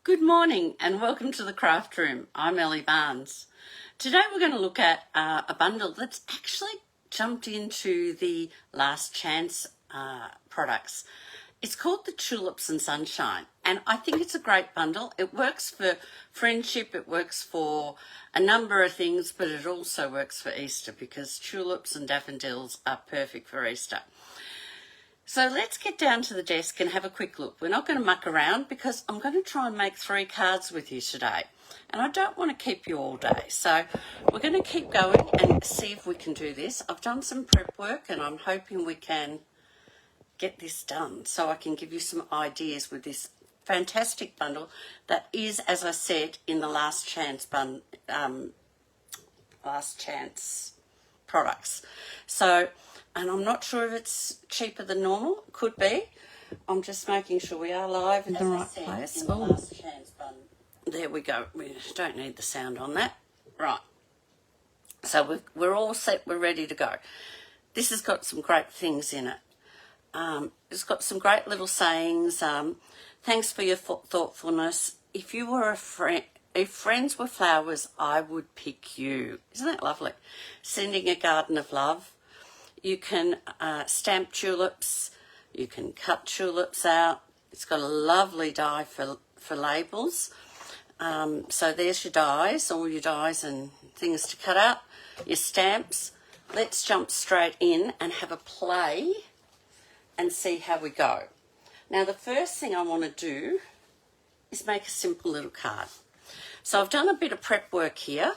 Good morning and welcome to the craft room. I'm Ellie Barnes. Today we're going to look at a bundle that's actually jumped into the last chance products. It's called the Tulips and Sunshine, and I think it's a great bundle. It works for friendship, it works for a number of things, but it also works for Easter because tulips and daffodils are perfect for Easter. So let's get down to the desk and have a quick look. We're not going to muck around because I'm going to try and make 3 cards with you today. And I don't want to keep you all day. So we're going to keep going and see if we can do this. I've done some prep work and I'm hoping we can get this done so I can give you some ideas with this fantastic bundle that is, as I said, in the last chance products. So, and I'm not sure if it's cheaper than normal. Could be. I'm just making sure we are live in the right place. In the last chance button. There we go. We don't need the sound on that. Right. So we're all set. We're ready to go. This has got some great things in it. It's got some great little sayings. Thanks for your thoughtfulness. If you were a friend, if friends were flowers, I would pick you. Isn't that lovely? Sending a garden of love. You can stamp tulips. You can cut tulips out. It's got a lovely die for labels. So there's your dies, all your dies and things to cut out. Your stamps. Let's jump straight in and have a play and see how we go. Now the first thing I want to do is make a simple little card. So I've done a bit of prep work here.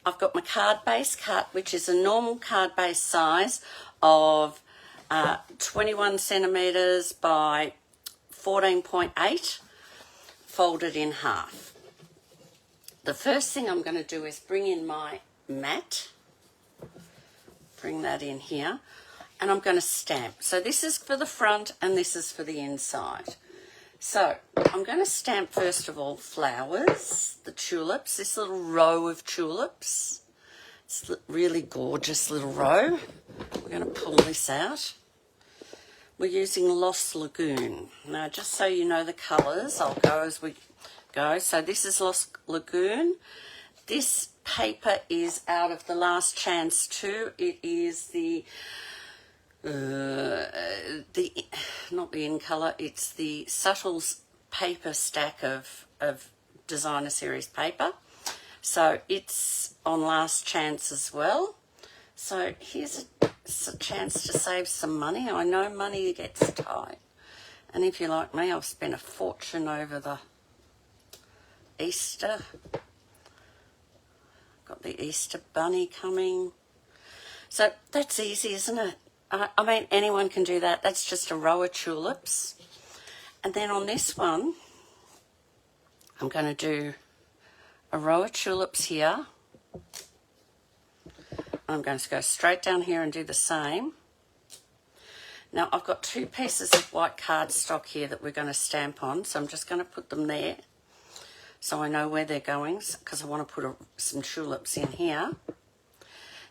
I've got my card base cut, which is a normal card base size of 21 centimetres by 14.8, folded in half. The first thing I'm going to do is bring in my mat, bring that in here, and I'm going to stamp. So this is for the front and this is for the inside. So I'm going to stamp first of all flowers, the tulips, this little row of tulips. It's a really gorgeous little row. We're going to pull this out. We're using Lost Lagoon. Now just so you know the colours, I'll go as we go. So this is Lost Lagoon. This paper is out of the last chance too. It is not the in colour, it's the Subtles paper stack of designer series paper. So it's on last chance as well. So here's a chance to save some money. I know money gets tight. And if you're like me, I've spent a fortune over the Easter. Got the Easter bunny coming. So that's easy, isn't it? I mean, anyone can do that. That's just a row of tulips. And then on this one, I'm going to do a row of tulips here. I'm going to go straight down here and do the same. Now, I've got 2 pieces of white cardstock here that we're going to stamp on, so I'm just going to put them there so I know where they're going, because I want to put some tulips in here.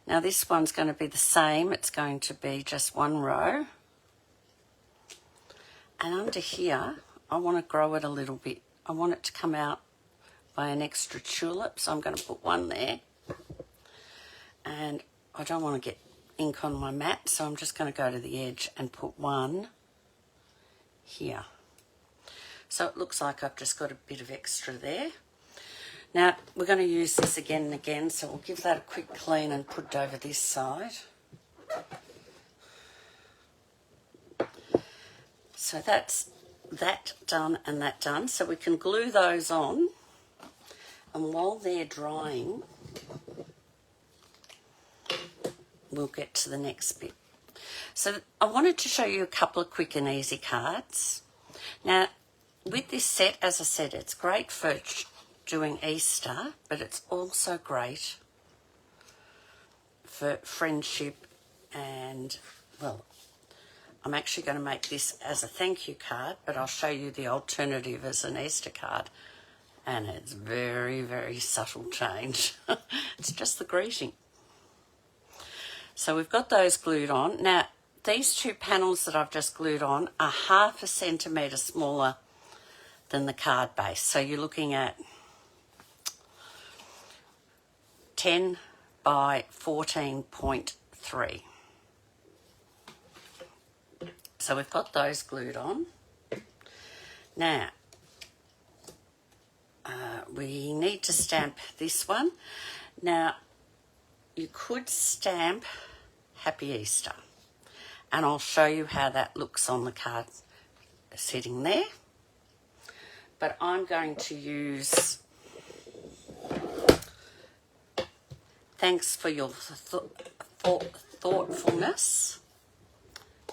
Now this one's going to be the same. It's going to be just 1 row. And under here, I want to grow it a little bit. I want it to come out by an extra tulip, so I'm going to put 1 there. And I don't want to get ink on my mat, so I'm just going to go to the edge and put 1 here. So it looks like I've just got a bit of extra there. Now, we're going to use this again and again, so we'll give that a quick clean and put it over this side. So that's that done and that done. So we can glue those on, and while they're drying, we'll get to the next bit. So I wanted to show you a couple of quick and easy cards. Now, with this set, as I said, it's great for doing Easter, but it's also great for friendship. And well, I'm actually going to make this as a thank you card, but I'll show you the alternative as an Easter card, and it's very, very subtle change. It's just the greeting. So we've got those glued on. Now these 2 panels that I've just glued on are 1/2 centimetre smaller than the card base. So you're looking at 10 by 14.3. So we've got those glued on. Now, we need to stamp this one. Now, you could stamp Happy Easter, and I'll show you how that looks on the card sitting there. But I'm going to use Thanks for your thoughtfulness.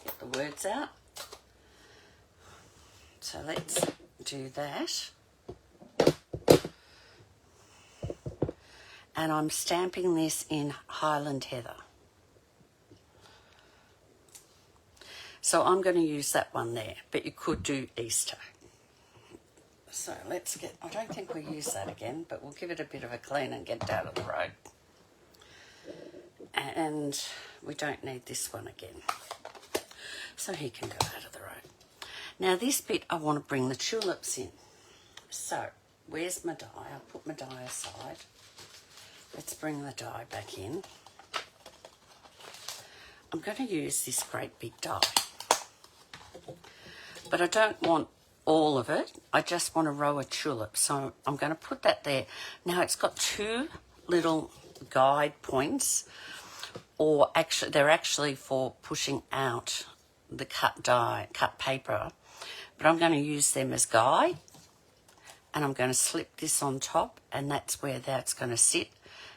Get the words out. So let's do that. And I'm stamping this in Highland Heather. So I'm going to use that one there, but you could do Easter. So let's get, I don't think we use that again, but we'll give it a bit of a clean and get it out of the road. And we don't need this one again. So he can go out of the road. Now this bit I want to bring the tulips in. So where's my die? I'll put my die aside. Let's bring the die back in. I'm going to use this great big die. But I don't want all of it. I just want a row of tulips. So I'm going to put that there. Now it's got two little guide points, or actually they're actually for pushing out the cut paper. But I'm going to use them as guide. And I'm going to slip this on top, and that's where that's going to sit.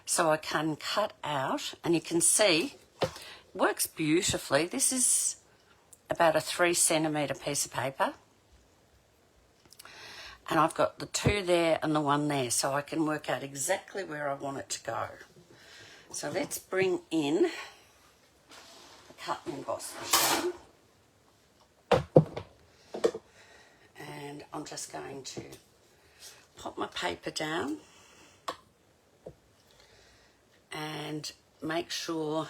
So I can cut out, and you can see, it works beautifully. This is about a 3 centimetre piece of paper. And I've got the two there and the one there, so I can work out exactly where I want it to go. So let's bring in the cut and emboss machine. And I'm just going to pop my paper down and make sure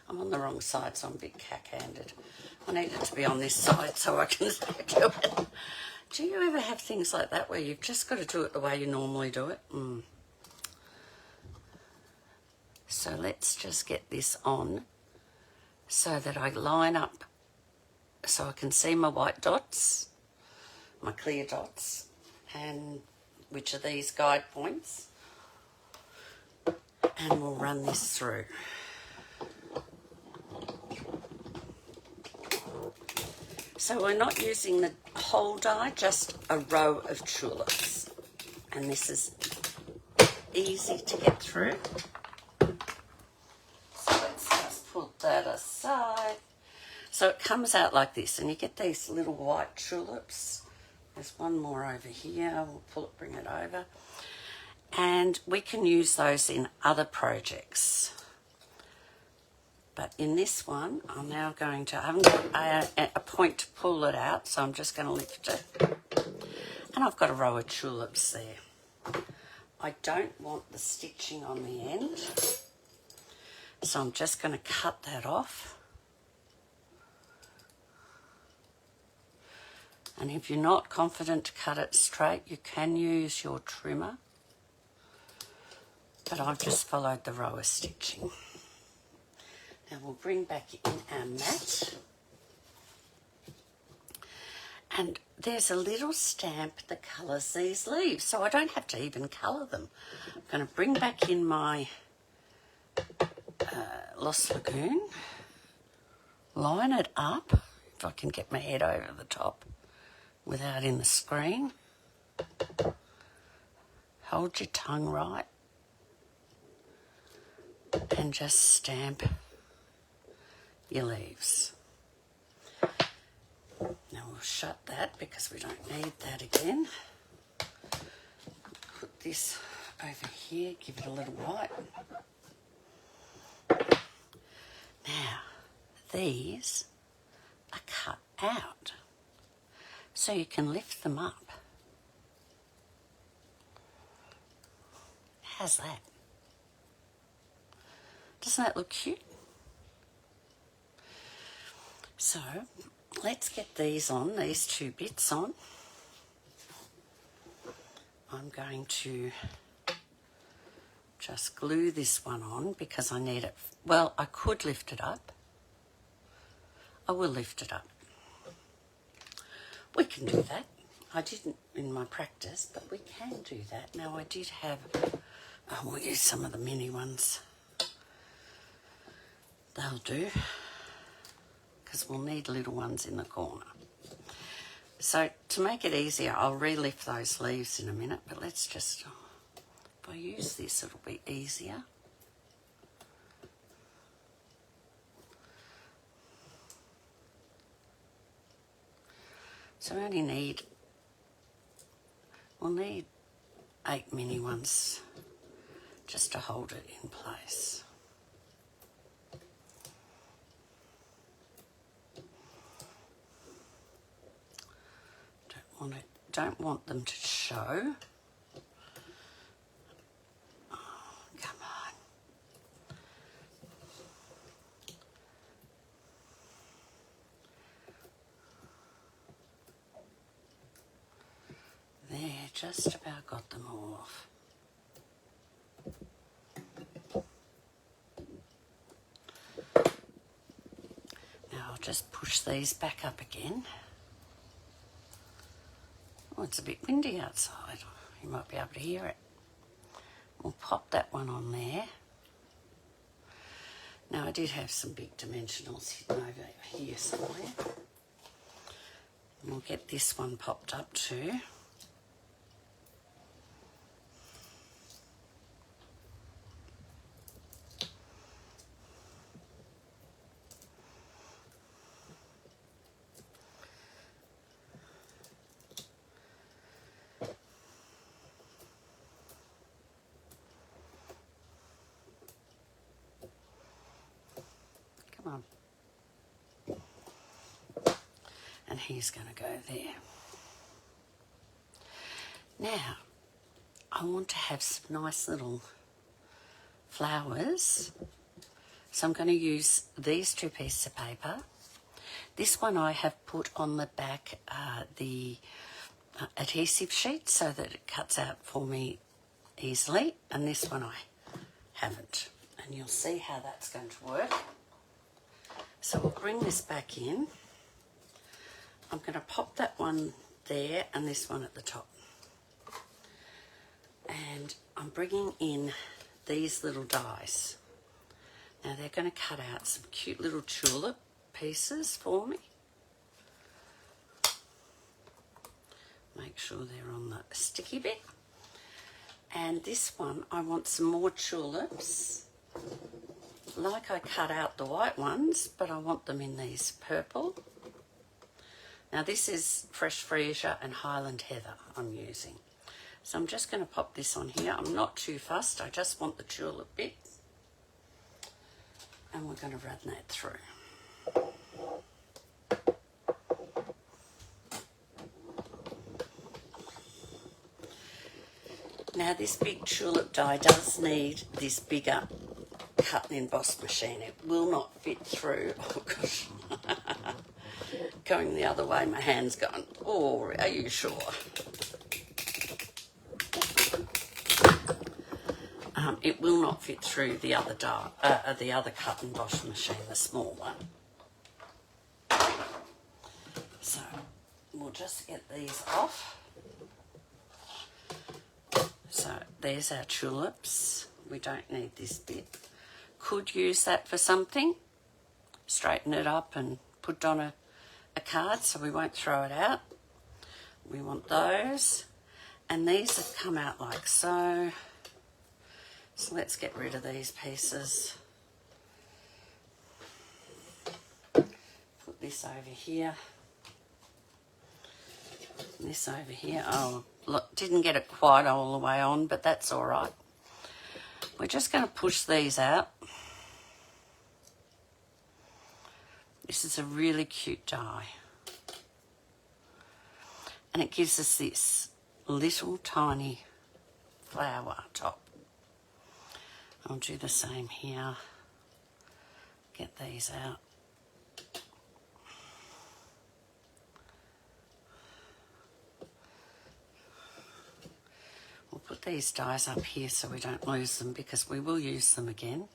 I'm on the wrong side, so I'm a bit cack-handed. I need it to be on this side so I can do it. Do you ever have things like that where you've just got to do it the way you normally do it? So let's just get this on so that I line up so I can see my white dots, my clear dots, and which are these guide points. And we'll run this through. So we're not using the whole die, just a row of tulips. And this is easy to get through. So let's just put that aside. So it comes out like this, and you get these little white tulips. There's one more over here. We'll pull it, bring it over. And we can use those in other projects. But in this one, I'm now going to, I haven't got a point to pull it out, so I'm just going to lift it. And I've got a row of tulips there. I don't want the stitching on the end, so I'm just going to cut that off. And if you're not confident to cut it straight, you can use your trimmer. But I've just followed the row of stitching. Now we'll bring back in our mat. And there's a little stamp that colours these leaves, so I don't have to even colour them. I'm going to bring back in my Lost Lagoon, line it up, if I can get my head over the top without in the screen. Hold your tongue right and just stamp your leaves. Now we'll shut that because we don't need that again. Put this over here, give it a little wipe. Now, these are cut out, so you can lift them up. How's that? Doesn't that look cute? So, let's get these on, these two bits on. I'm going to just glue this one on because I need it. Well, I could lift it up. I will lift it up. We can do that. I didn't in my practice, but we can do that. Now, I did have, we'll use some of the mini ones. They'll do, because we'll need little ones in the corner. So to make it easier, I'll relift those leaves in a minute, but let's just, if I use this, it'll be easier. So we only need, we'll need 8 mini ones just to hold it in place. Don't want them to show. Oh, come on. There, just about got them all off. Now I'll just push these back up again. Oh, it's a bit windy outside. You might be able to hear it. We'll pop that one on there. Now, I did have some big dimensionals hidden over here somewhere. And we'll get this one popped up too. And he's going to go there. Now, I want to have some nice little flowers. So I'm going to use these two pieces of paper. This one I have put on the back the adhesive sheet so that it cuts out for me easily. And this one I haven't. And you'll see how that's going to work. So we'll bring this back in. I'm going to pop that one there and this one at the top. And I'm bringing in these little dies. Now they're going to cut out some cute little tulip pieces for me. Make sure they're on the sticky bit. And this one, I want some more tulips. Like I cut out the white ones, but I want them in these purple. Now this is fresh freesia and Highland heather I'm using. So I'm just going to pop this on here. I'm not too fussed. I just want the tulip bit. And we're going to run that through. Now this big tulip die does need this bigger cut and emboss machine. It will not fit through. Oh gosh. Going the other way, my hand's going, oh, are you sure? It will not fit through the other cut and emboss machine, the small one. So we'll just get these off. So there's our tulips. We don't need this bit. Could use that for something. Straighten it up and put it on a card so we won't throw it out. We want those. And these have come out like so. So let's get rid of these pieces. Put this over here. This over here. Oh, look, didn't get it quite all the way on, but that's all right. We're just going to push these out. This is a really cute die. And it gives us this little tiny flower top. I'll do the same here. Get these out. these dies up here so we don't lose them, because we will use them again.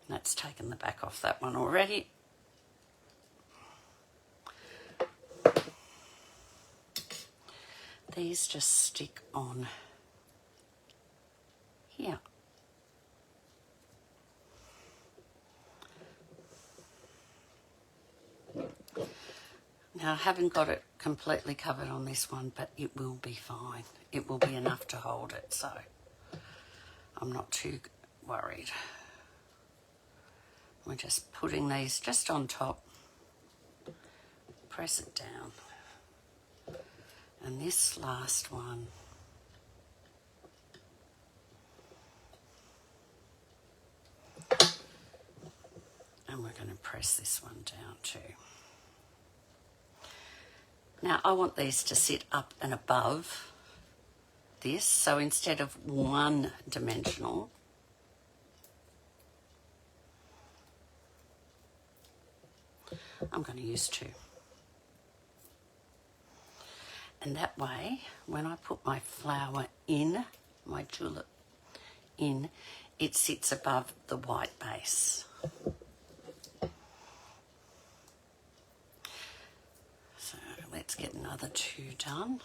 That's taken the back off that one already. These just stick on here. Now, I haven't got it completely covered on this one, but it will be fine. It will be enough to hold it, so I'm not too worried. We're just putting these just on top, press it down. And this last one, and we're going to press this one down too. Now I want these to sit up and above this, so instead of one dimensional, I'm going to use two. And that way, when I put my flower in, my tulip in, it sits above the white base. So let's get another two done.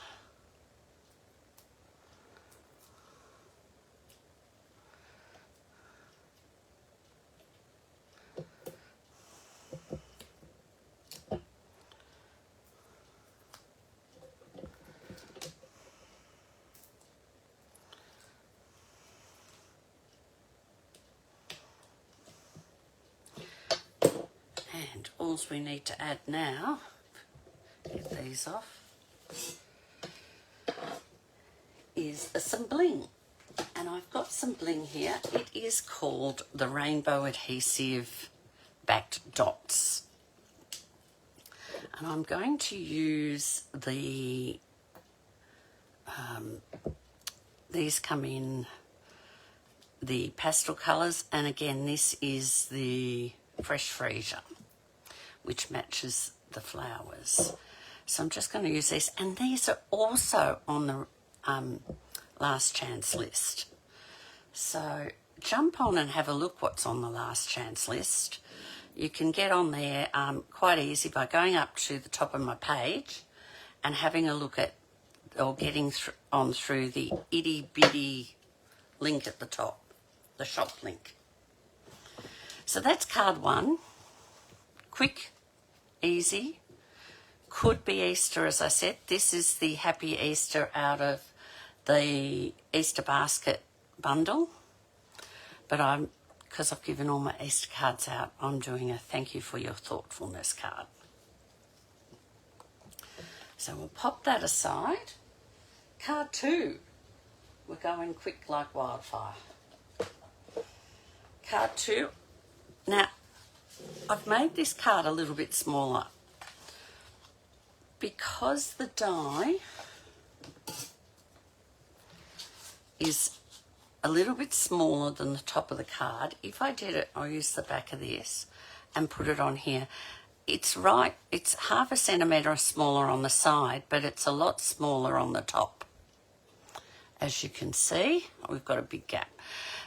And all we need to add now, get these off, is some bling. And I've got some bling here. It is called the Rainbow Adhesive Backed Dots. And I'm going to use the, these come in the pastel colours, and again this is the Fresh Freesia, which matches the flowers. So I'm just going to use these, and these are also on the last chance list. So jump on and have a look what's on the last chance list. You can get on there quite easy by going up to the top of my page and having a look at, or getting on through the itty bitty link at the top, the shop link. So that's card one. Quick, easy. Could be Easter, as I said. This is the Happy Easter out of the Easter basket bundle. But because I've given all my Easter cards out, I'm doing a thank you for your thoughtfulness card. So we'll pop that aside. Card two. We're going quick like wildfire. Card two. Now, I've made this card a little bit smaller because the die is a little bit smaller than the top of the card. If I did it, I'll use the back of this and put it on here. It's right, it's 1/2 centimetre smaller on the side, but it's a lot smaller on the top. As you can see, we've got a big gap.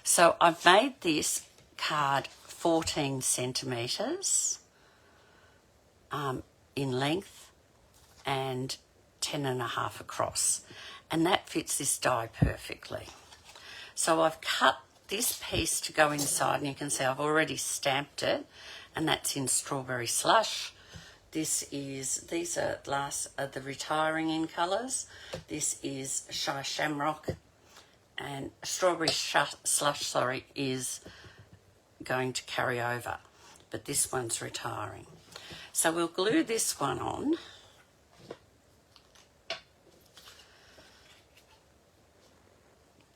So I've made this card 14 centimetres in length and 10.5 across. And that fits this die perfectly. So I've cut this piece to go inside, and you can see I've already stamped it, and that's in Strawberry Slush. These are the Retiring in colours. This is Shy Shamrock, and Strawberry Slush, is going to carry over, but this one's Retiring. So we'll glue this one on.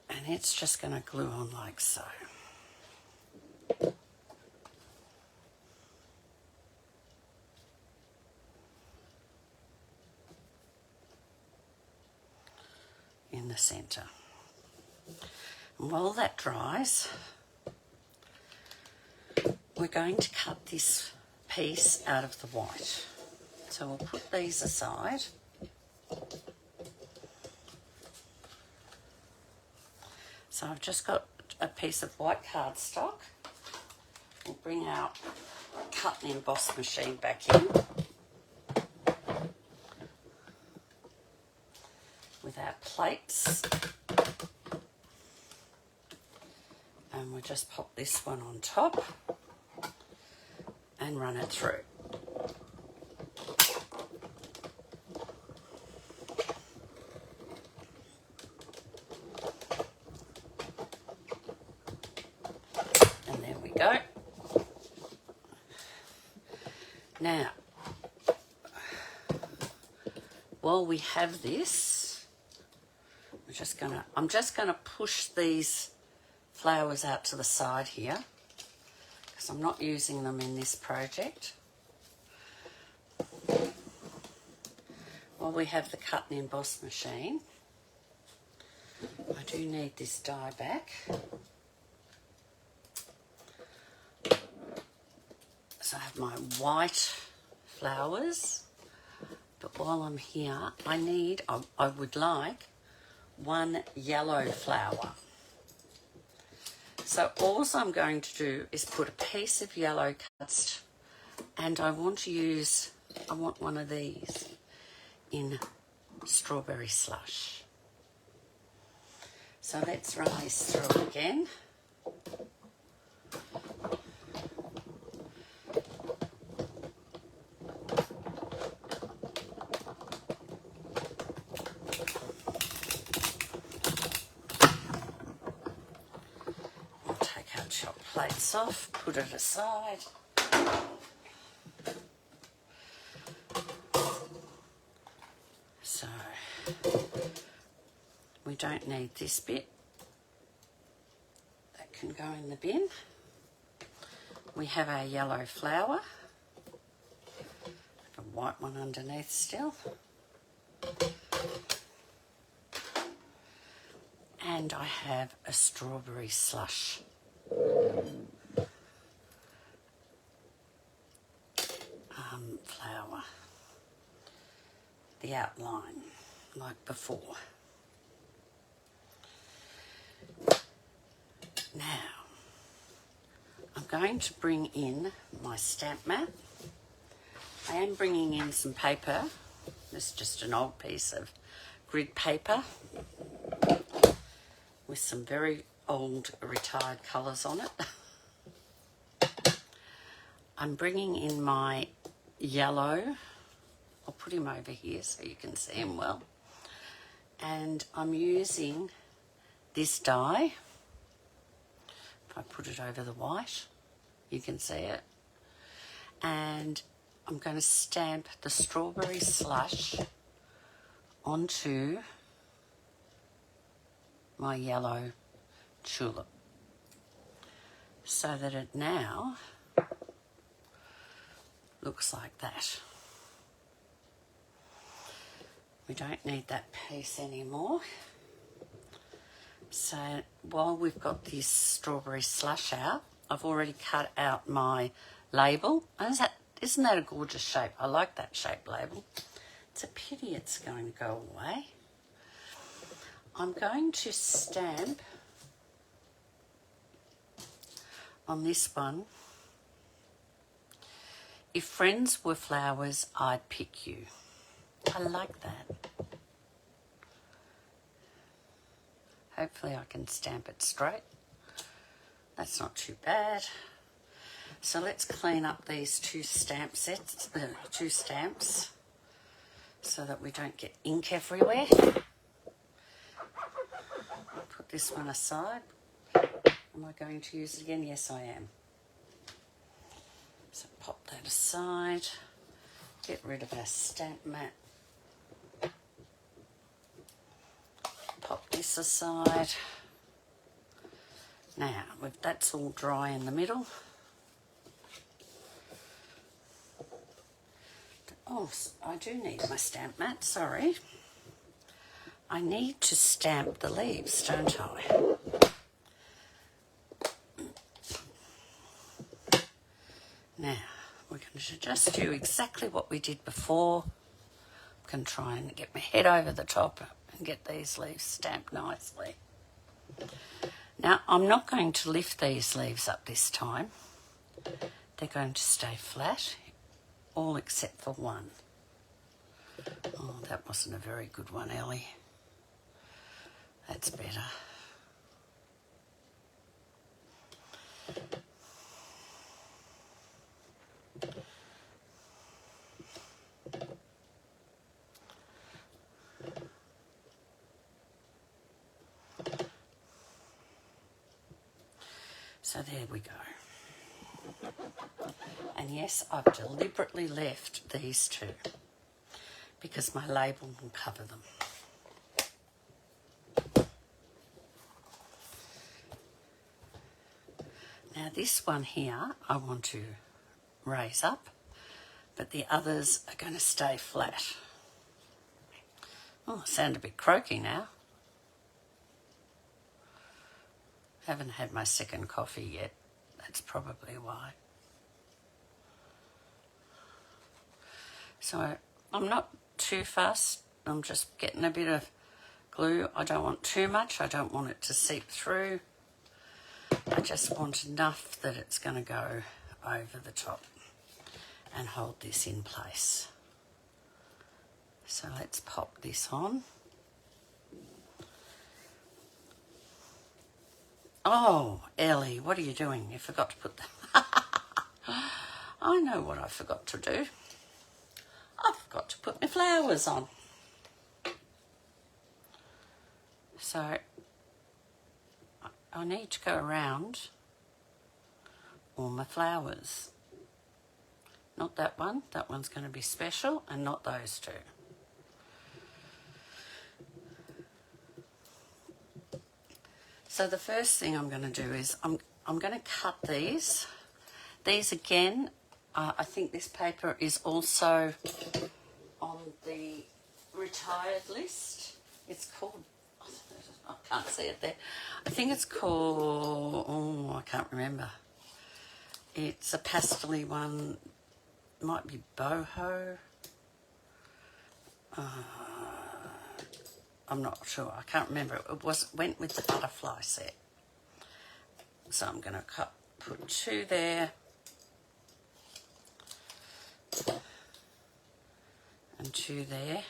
And it's just going to glue on like so. In the centre. And while that dries, we're going to cut this piece out of the white. So we'll put these aside. So I've just got a piece of white cardstock. We'll bring our cut and emboss machine back in with our plates. And we'll just pop this one on top and run it through. And there we go. Now, while we have this, I'm just gonna push these flowers out to the side here because I'm not using them in this project. While we have the cut and emboss machine, I do need this die back. So I have my white flowers, but while I'm here, I would like one yellow flower. So all I'm going to do is put a piece of yellow cardstock, and I want one of these in strawberry slush. So let's run this through again. Plates off, put it aside. So we don't need this bit. That can go in the bin. We have our yellow flower. A white one underneath still. And I have a strawberry slush. Flower, the outline like before. Now I'm going to bring in my stamp mat. I am bringing in some paper. This is just an old piece of grid paper with some very old retired colours on it. I'm bringing in my yellow. I'll put him over here so you can see him well. And I'm using this die. If I put it over the white, you can see it. And I'm going to stamp the strawberry slush onto my yellow tulip so that it now looks like that. We don't need that piece anymore. So while we've got this strawberry slush out, I've already cut out my label. Isn't that a gorgeous shape? I like that shape label. It's a pity it's going to go away. I'm going to stamp on this one. If friends were flowers, I'd pick you. I like that. Hopefully I can stamp it straight. That's not too bad. So let's clean up these two stamps, so that we don't get ink everywhere. Put this one aside. Am I going to use it again? Yes, I am. So pop that aside. Get rid of our stamp mat. Pop this aside. Now, that's all dry in the middle. Oh, I do need my stamp mat, sorry. I need to stamp the leaves, don't I? Now, we're going to just do exactly what we did before. I'm going to try and get my head over the top and get these leaves stamped nicely. Now, I'm not going to lift these leaves up this time. They're going to stay flat, all except for one. Oh, that wasn't a very good one, Ellie. That's better. So there we go. And yes, I've deliberately left these two because my label will cover them. Now this one here I want to raise up, but the others are going to stay flat. Oh, I sound a bit croaky now. Haven't had my second coffee yet. That's probably why. So I'm not too fussed. I'm just getting a bit of glue. I don't want too much. I don't want it to seep through. I just want enough that it's going to go over the top and hold this in place. So let's pop this on. Oh, Ellie, what are you doing? You forgot to put that. I know what I forgot to do. I forgot to put my flowers on. So I need to go around all my flowers. Not that one. That one's going to be special, and not those two. So the first thing I'm going to do is I'm going to cut these. These again, I think this paper is also on the retired list. It's called, I can't see it there. I think it's called, oh, I can't remember. It's a pastel-y one. Might be boho. I'm not sure. I can't remember. It went with the butterfly set. So I'm going to put two there. And two there.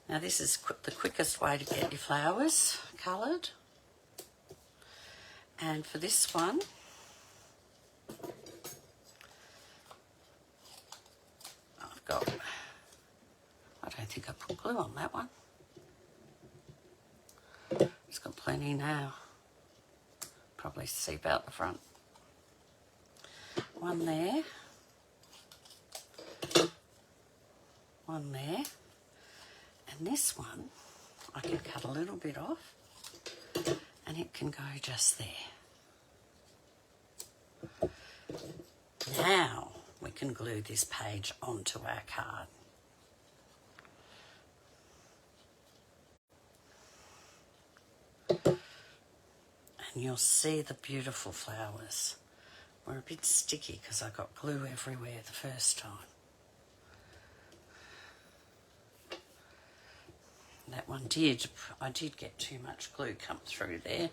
Now this is the quickest way to get your flowers coloured. And for this one, I've got, I don't think I put glue on that one. It's got plenty now. Probably seep out the front. One there. One there. And this one, I can cut a little bit off and it can go just there. Now we can glue this page onto our card. And you'll see the beautiful flowers. We're a bit sticky because I got glue everywhere the first time. That one I did get too much glue come through there.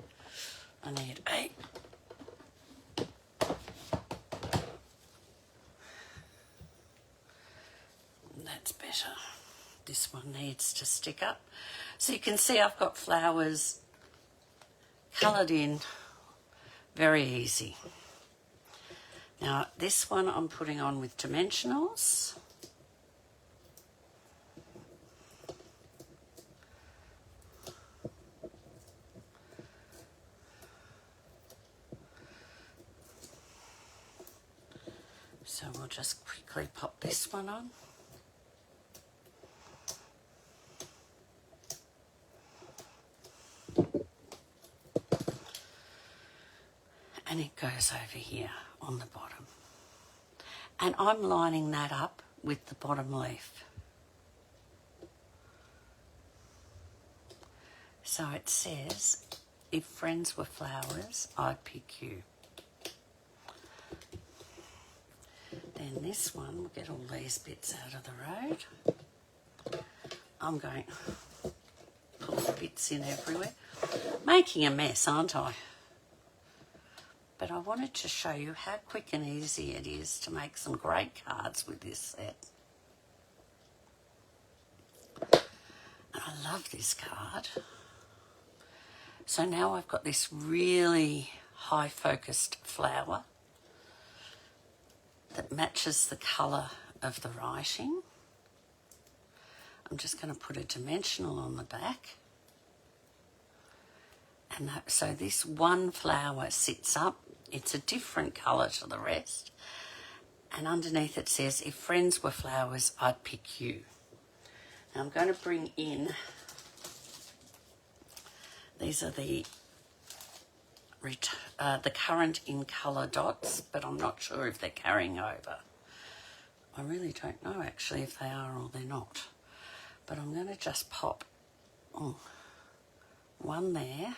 I need 8. That's better. This one needs to stick up. So you can see I've got flowers coloured in very easy. Now this one I'm putting on with dimensionals. So we'll just quickly pop this one on. And it goes over here on the bottom. And I'm lining that up with the bottom leaf. So it says, if friends were flowers, I'd pick you. Then this one, we'll get all these bits out of the road. I'm going to pull a bits in everywhere. Making a mess, aren't I? But I wanted to show you how quick and easy it is to make some great cards with this set. And I love this card. So now I've got this really high focused flower that matches the colour of the writing. I'm just going to put a dimensional on the back. And so this one flower sits up. It's a different colour to the rest. And underneath it says, if friends were flowers, I'd pick you. Now I'm going to bring in, these are the current in colour dots, but I'm not sure if they're carrying over. I really don't know actually if they are or they're not. But I'm going to just pop one there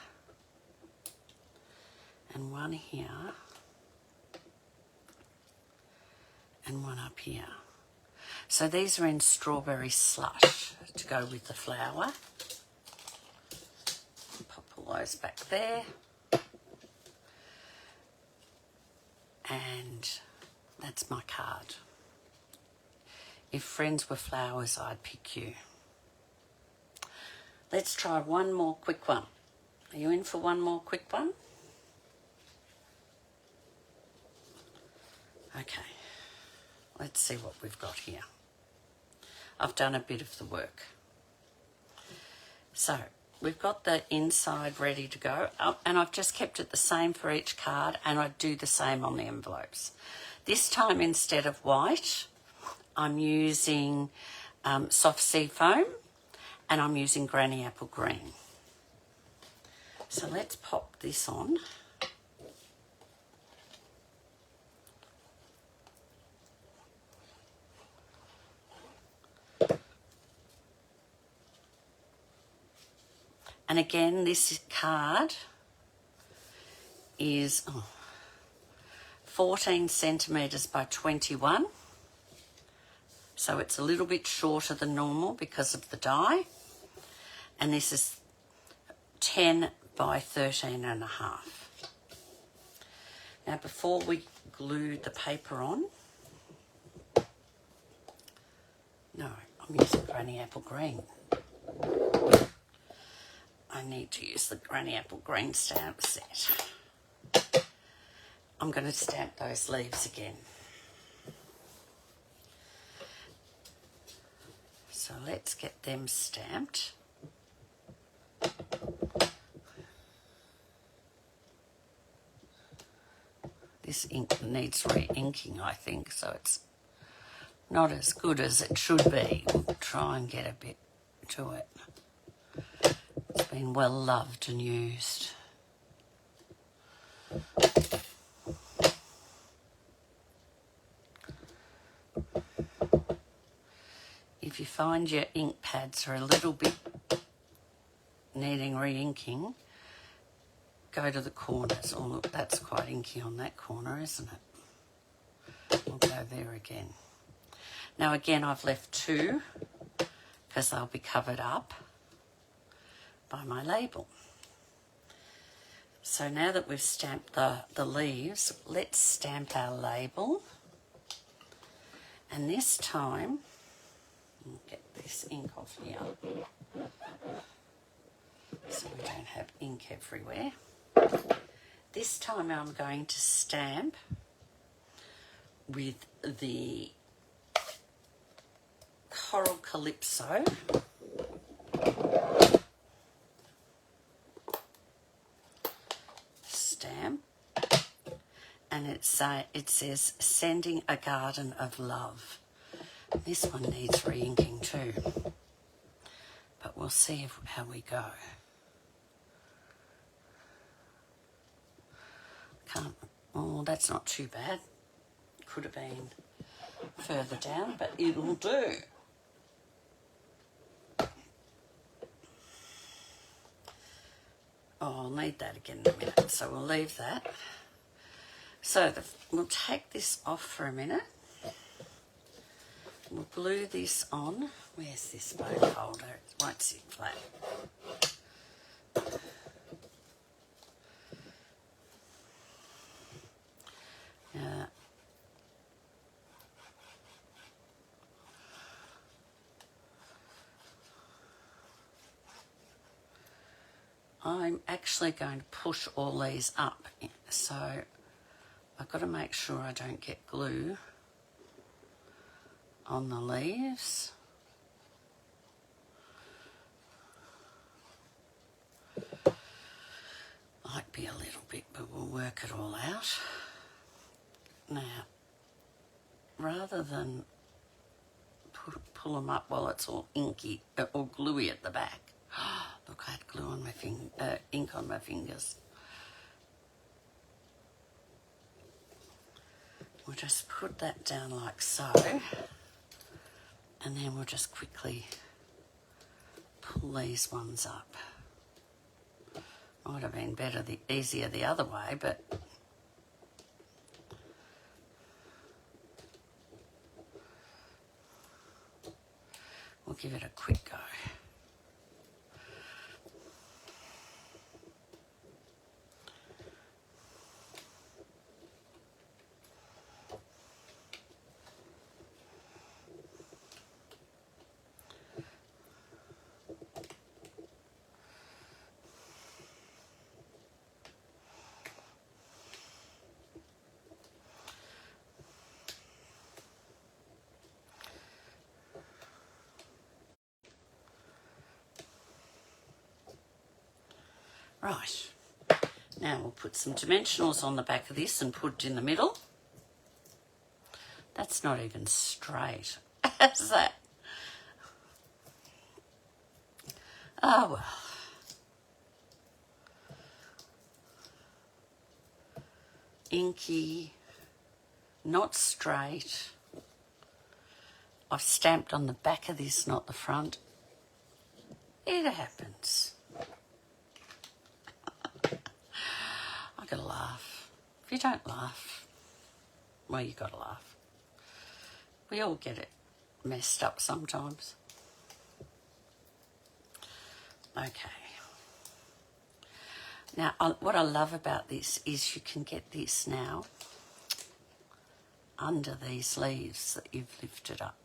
and one here and one up here. So these are in strawberry slush to go with the flower. Pop all those back there. And that's my card. If friends were flowers, I'd pick you. Let's try one more quick one. Are you in for one more quick one? Okay. Let's see what we've got here. I've done a bit of the work. So we've got the inside ready to go, and I've just kept it the same for each card, and I do the same on the envelopes. This time, instead of white, I'm using soft sea foam, and I'm using granny apple green. So let's pop this on. And again, this card is 14 centimetres by 21. So it's a little bit shorter than normal because of the die. And this is 10 by 13 and a half. Now, before we glue the paper on, no, I'm using granny apple green. I need to use the granny apple green stamp set. I'm going to stamp those leaves again. So let's get them stamped. This ink needs re-inking, I think, so it's not as good as it should be. We'll try and get a bit to it. It's been well loved and used. If you find your ink pads are a little bit needing re-inking, go to the corners. Oh look, that's quite inky on that corner, isn't it? We'll go there again. Now again, I've left two because they'll be covered up by my label. So now that we've stamped the leaves, let's stamp our label. And this time, we'll get this ink off here so we don't have ink everywhere. This time I'm going to stamp with the Coral Calypso. Stamp, and it says Sending a Garden of Love. This one needs re-inking too, but we'll see how we go. Oh, that's not too bad. Could have been further down, but it'll do. Oh, I'll need that again in a minute, so we'll leave that. So we'll take this off for a minute. We'll glue this on. Where's this bone holder? It won't sit flat. I'm actually going to push all these up, so I've got to make sure I don't get glue on the leaves. Might be a little bit, but we'll work it all out. Now, rather than pull them up while it's all inky or gluey at the back. Look, I had glue on my ink on my fingers. We'll just put that down like so, and then we'll just quickly pull these ones up. Might have been easier the other way, but we'll give it a quick go. Right, now we'll put some dimensionals on the back of this and put it in the middle. That's not even straight. How's that? Oh well. Inky, not straight. I've stamped on the back of this, not the front. It happens. I gotta laugh. If you don't laugh, well, you gotta laugh. We all get it messed up sometimes. Okay. Now, what I love about this is you can get this now under these leaves that you've lifted up.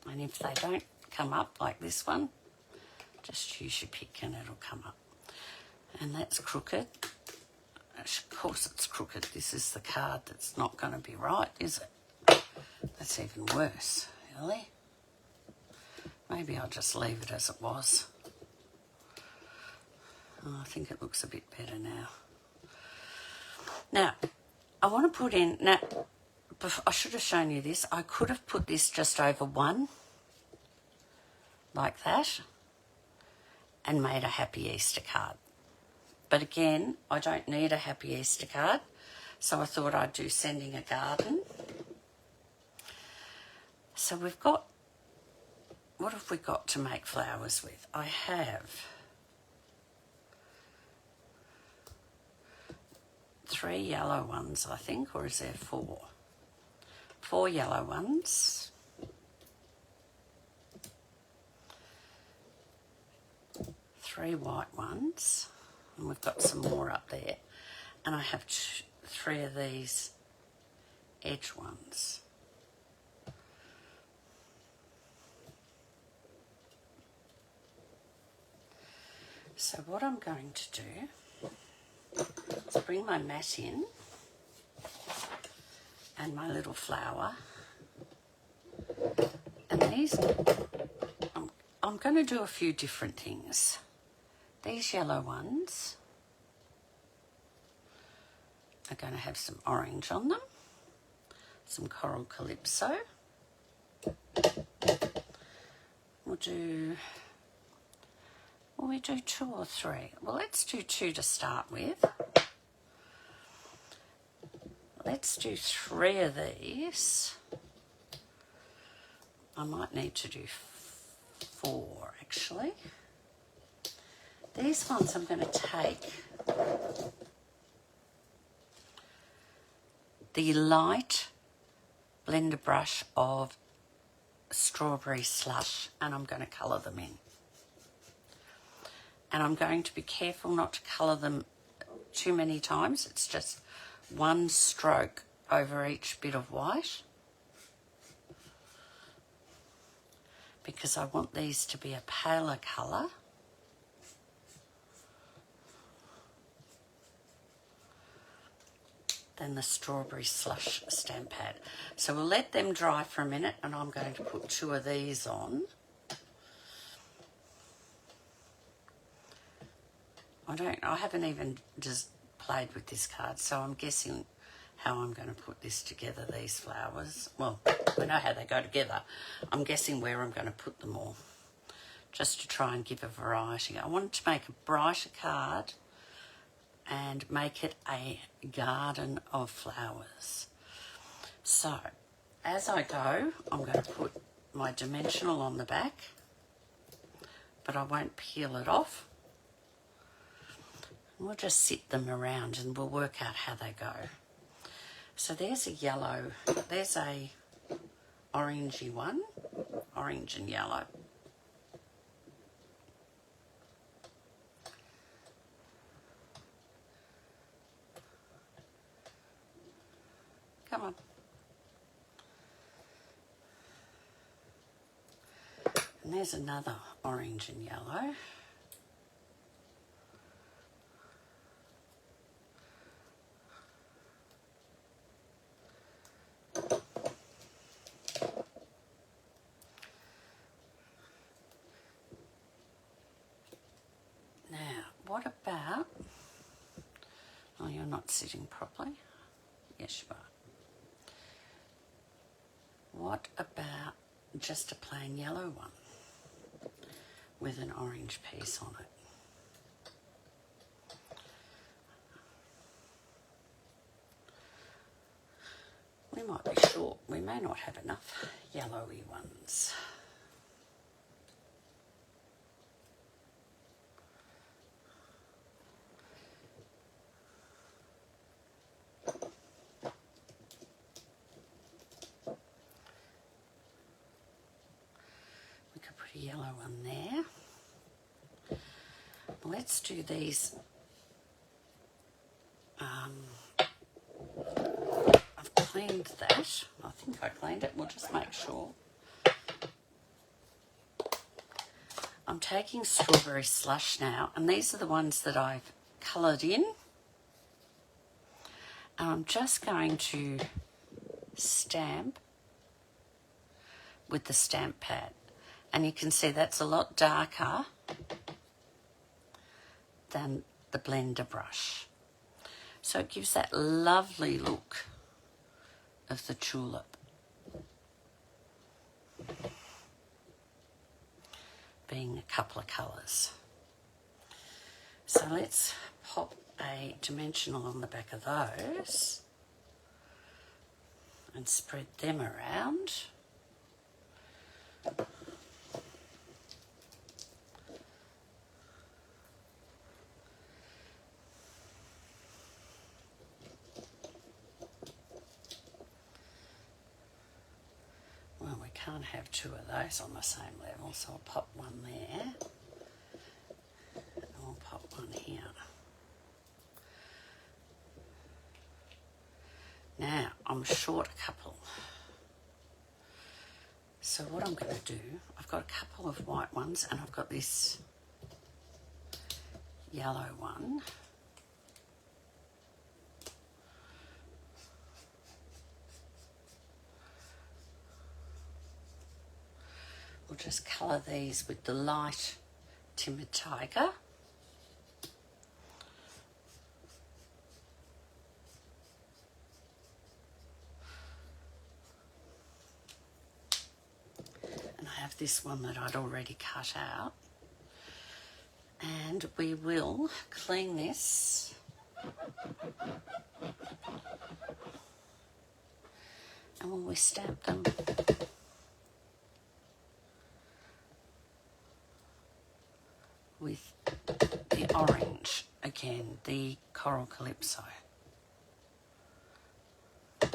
And if they don't come up like this one, just use your pick and it'll come up. And that's crooked. Of course it's crooked. This is the card that's not going to be right, is it? That's even worse, really. Maybe I'll just leave it as it was. Oh, I think it looks a bit better now. Now, I want to put in... Now, I should have shown you this. I could have put this just over one, like that, and made a Happy Easter card. But again, I don't need a Happy Easter card, so I thought I'd do Sending a Garden. So we've got... What have we got to make flowers with? I have 3 yellow ones, I think, or is there 4? 4 yellow ones. 3 white ones. And we've got some more up there. And I have 3 of these edge ones. So what I'm going to do is bring my mat in and my little flower. And these, I'm going to do a few different things. These yellow ones are going to have some orange on them, some coral calypso. Will we do 2 or 3? Well, let's do 2 to start with. Let's do 3 of these. I might need to do 4, actually. These ones I'm going to take the light blender brush of Strawberry Slush and I'm going to colour them in. And I'm going to be careful not to colour them too many times. It's just 1 stroke over each bit of white. because I want these to be a paler colour. Than the strawberry slush stamp pad. So we'll let them dry for a minute, and I'm going to put 2 of these on. I haven't even just played with this card, so I'm guessing how I'm going to put this together, these flowers. Well, I know how they go together. I'm guessing where I'm going to put them all, just to try and give a variety. I wanted to make a brighter card and make it a garden of flowers. So, as I go, I'm going to put my dimensional on the back, but I won't peel it off. We'll just sit them around and we'll work out how they go. So there's a yellow, there's a orangey one, orange and yellow. Come on. And there's another orange and yellow. Now, what about, oh, you're not sitting properly. Yes, you are. What about just a plain yellow one with an orange piece on it? We might be short. We may not have enough yellowy ones. Yellow one there. Let's do these. I've cleaned that. I think I cleaned it. We'll just make sure. I'm taking strawberry slush now, and these are the ones that I've coloured in. And I'm just going to stamp with the stamp pad. And you can see that's a lot darker than the blender brush. So it gives that lovely look of the tulip being a couple of colours. So let's pop a dimensional on the back of those and spread them around. Can't have 2 of those on the same level, so I'll pop one there and I'll pop one here. Now I'm short a couple, so what I'm going to do, I've got a couple of white ones and I've got this yellow one. We'll just colour these with the light Timid Tiger. And I have this one that I'd already cut out. And we will clean this and when we stamp them, with the orange, again, the Coral Calypso. I'll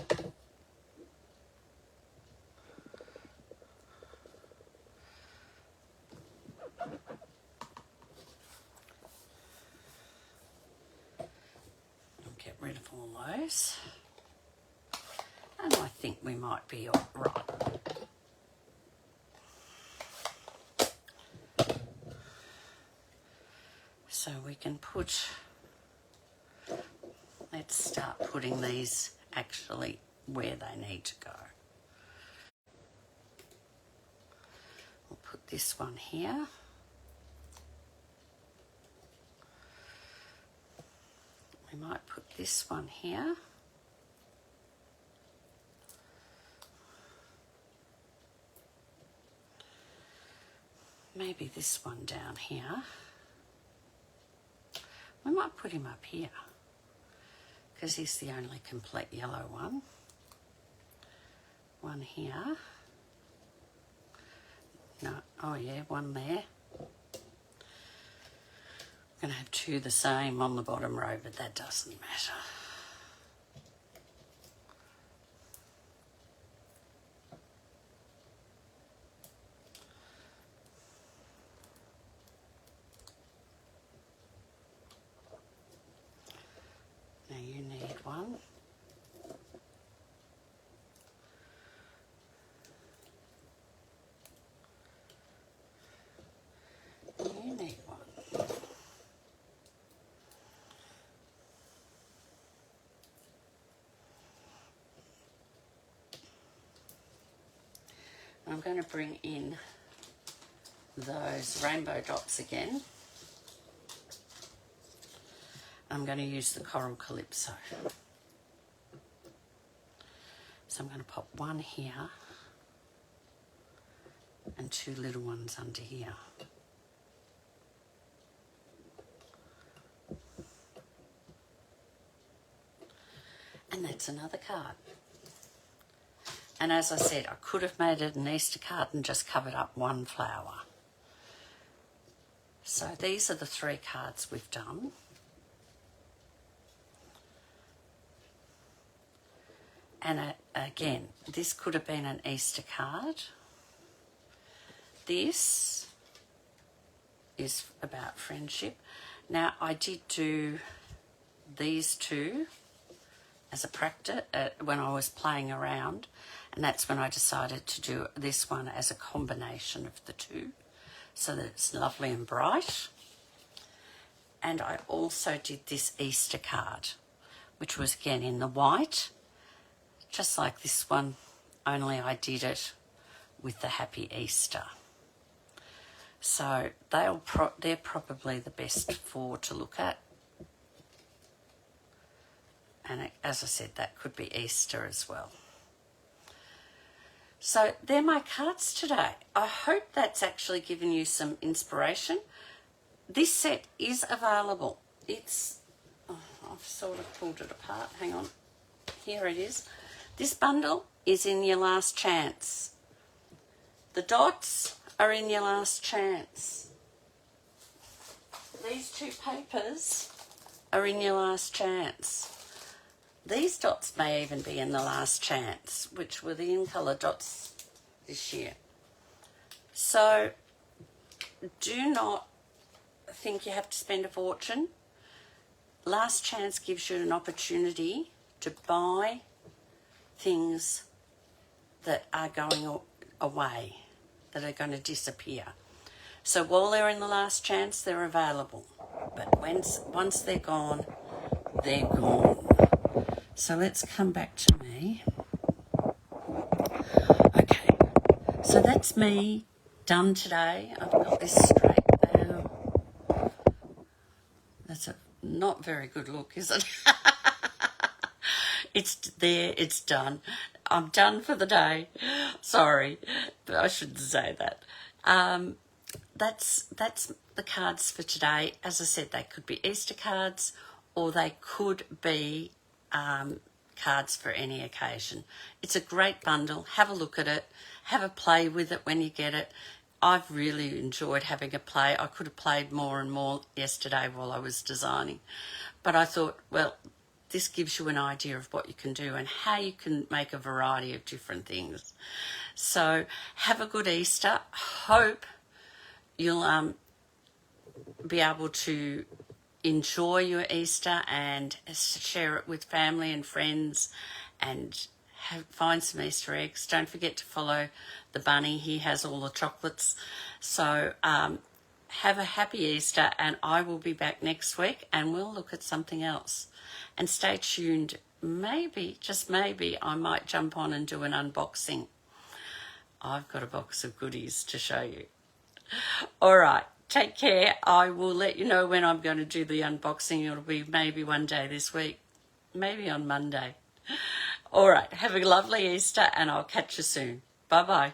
get rid of all those. And I think we might be all right. can put, let's start putting these actually where they need to go. We'll put this one here. We might put this one here. Maybe this one down here. We might put him up here because he's the only complete yellow one. One here. No, oh yeah, one there. I'm going to have two the same on the bottom row, but that doesn't matter. Now you need one. You need one. I'm going to bring in those rainbow dots again. I'm going to use the Coral Calypso. So I'm going to pop one here and two little ones under here. And that's another card. And as I said, I could have made it an Easter card and just covered up one flower. So these are the three cards we've done. And again, this could have been an Easter card. This is about friendship. Now, I did do these two as a practice when I was playing around, and that's when I decided to do this one as a combination of the two so that it's lovely and bright. And I also did this Easter card, which was again in the white, just like this one, only I did it with the Happy Easter. So they're probably the best four to look at. And as I said, that could be Easter as well. So they're my cards today. I hope that's actually given you some inspiration. This set is available. It's, I've sort of pulled it apart. Hang on. Here it is. This bundle is in your last chance. The dots are in your last chance. These two papers are in your last chance. These dots may even be in the last chance, which were the in-colour dots this year. So do not think you have to spend a fortune. Last chance gives you an opportunity to buy things that are going away, that are going to disappear. So while they're in the last chance, they're available. But once they're gone, they're gone. So let's come back to me. Okay, so that's me done today. I've got this straight now. That's a not very good look, is it? It's there, it's done. I'm done for the day. Sorry, but I shouldn't say that. That's the cards for today. As I said, they could be Easter cards or they could be cards for any occasion. It's a great bundle. Have a look at it. Have a play with it when you get it. I've really enjoyed having a play. I could have played more and more yesterday while I was designing. But I thought, well, this gives you an idea of what you can do and how you can make a variety of different things. So have a good Easter. Hope you'll be able to enjoy your Easter and share it with family and friends and find some Easter eggs. Don't forget to follow the bunny. He has all the chocolates. So have a happy Easter, and I will be back next week and we'll look at something else. And stay tuned. Maybe, just maybe, I might jump on and do an unboxing. I've got a box of goodies to show you. All right, take care. I will let you know when I'm going to do the unboxing. It'll be maybe one day this week, maybe on Monday. All right, have a lovely Easter, and I'll catch you soon. Bye-bye.